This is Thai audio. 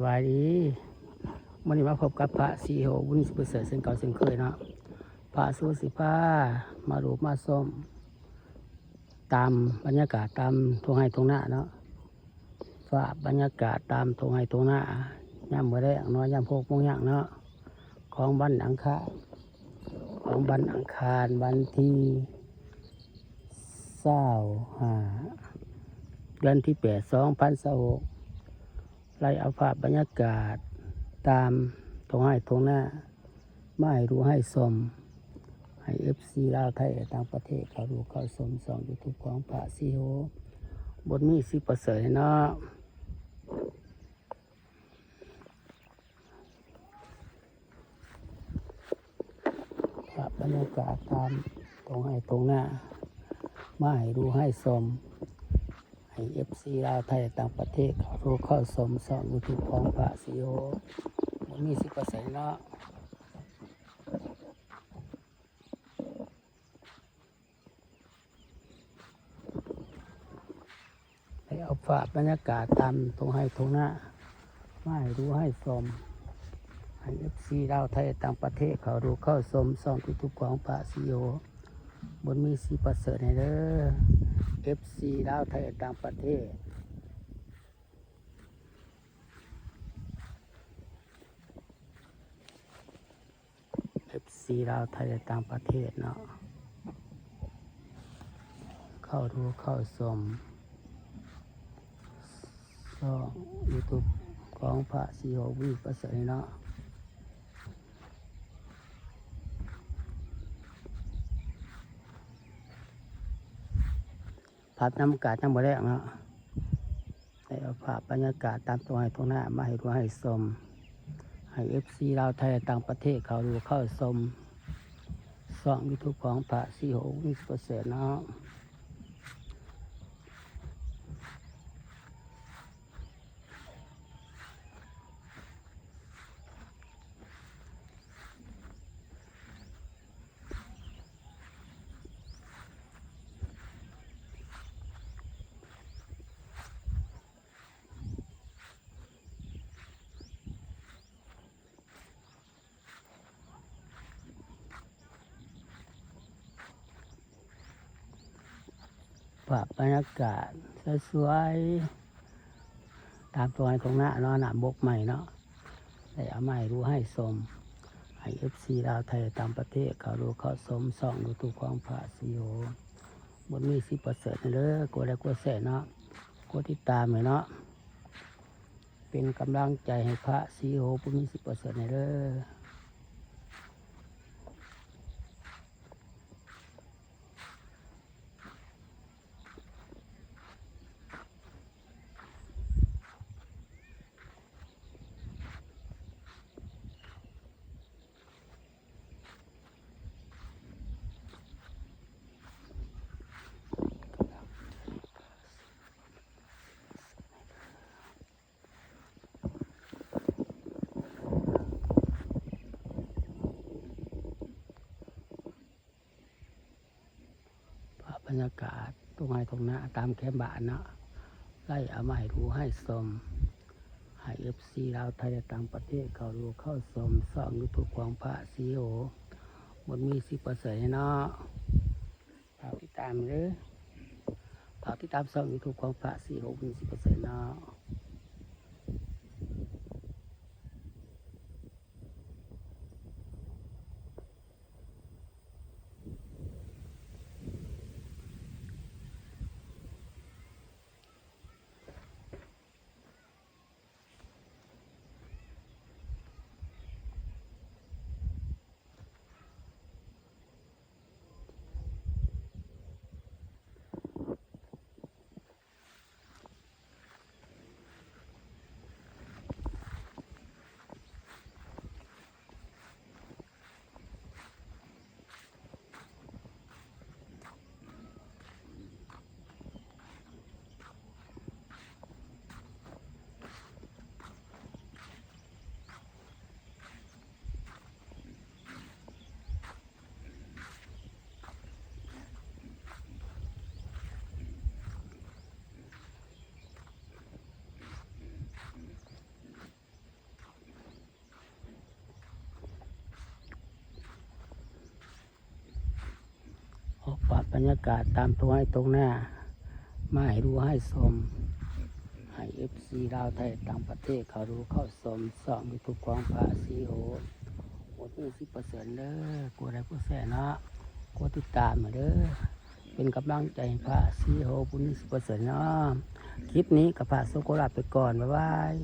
สวัสดีวันนี้มาพบกับพระสีโหวุ้นประเสริฐเส้นเก่าเส้นเคยเนาะพระสุสิภามารูปมาส้มตามบรรยากาศตามทงไห้ทงหน้าเนาะว่าบรรยากาศตามทงไห้ทงหน้าย่ำเมื่อไรน้อยย่ำพกมงย่างเนาะของวันอังคารวันที่25 เดือนที่8 2026ไล่เอาภาพบรรยากาศตามตรงให้ตรงหน้าไม่รู้ให้สมให้FCลาวไทยต่างประเทศเขาดูเขาสมส่องยูทูบของพระซีโฮบนมีสิประเสริฐเนาะภาพบรรยากาศตามตรงให้ตรงหน้าไม่รู้ให้สมให้FCลาวไทยต่างประเทศเขาดูเข้าสมส่องยูทูบของพระซีโฮบนมีสิประเสริฐเนาะให้เอาภาพบรรยากาศตามตรงให้ตรงหน้าไม่รู้ให้สมให้FCลาวไทยต่างประเทศเขาดูเข้าสมส่องยูทูบของพระซีโฮบนมีสิประเสริฐให้เด้อ FC ลาวไทยต่างประเทศลาวไทยต่างประเทศเนาะเข้าดูเข้าชมช่องยูทูบของพระซีโฮวีประเสริฐเนาะภาพน้ำอากาศน้ำบรแรงเนาะได้เอาภาพบรรยากาศตามตัวให้ตรงหน้ามาให้ดูให้ชมให้FCลาวไทยต่างประเทศเขาดูเข้าชมช่องยูทูบของพระซีโฮวีประเสริฐเนาะภาพบรรยากาศสวยๆตามตัวให้ตรงหน้าเนาะหน้าบกใหม่เนาะได้เอามาให้ดูให้ชมให้FCลาวไทยต่างประเทศเขาดูเขาชมส่องยูทูบของพระซีโฮบนมีสิประเสริฐเด้อกดไลค์กดแชร์เนาะกดติดตามเนาะเป็นกำลังใจให้พระซีโฮบนมีสิประเสริฐเด้อบรรยากาศตรงไหนตรงหน้าตามแคมบ้านเนาะไล่เอามาให้ดูให้ชมให้FCลาวไทยต่างประเทศเขาดูเข้าชมส่องยูทูบของพระซีโฮบนมีสิประเสริฐเนาะฝากติดตามเด้อฝากติดตามช่องยูทูบของพระซีโฮบนมีสิประเสริฐเนาะ บปะบรรยากาศตามตรงให้ตรงหน้ามาให้รู้ให้ชมให้เอฟซีลาวไทยต่างประเทศเขารู้เข้าชมส่องยูทูบของพระศรีโหดโหดนี่10%เด้อกลัวได้ผู้แสนเนาะกลัวติดตามมาเด้อเป็นกำลังใจให้พระศรีโหดบุญ10%เนาะคลิปนี้กับพระโสโกราไปก่อนบ๊ายบาย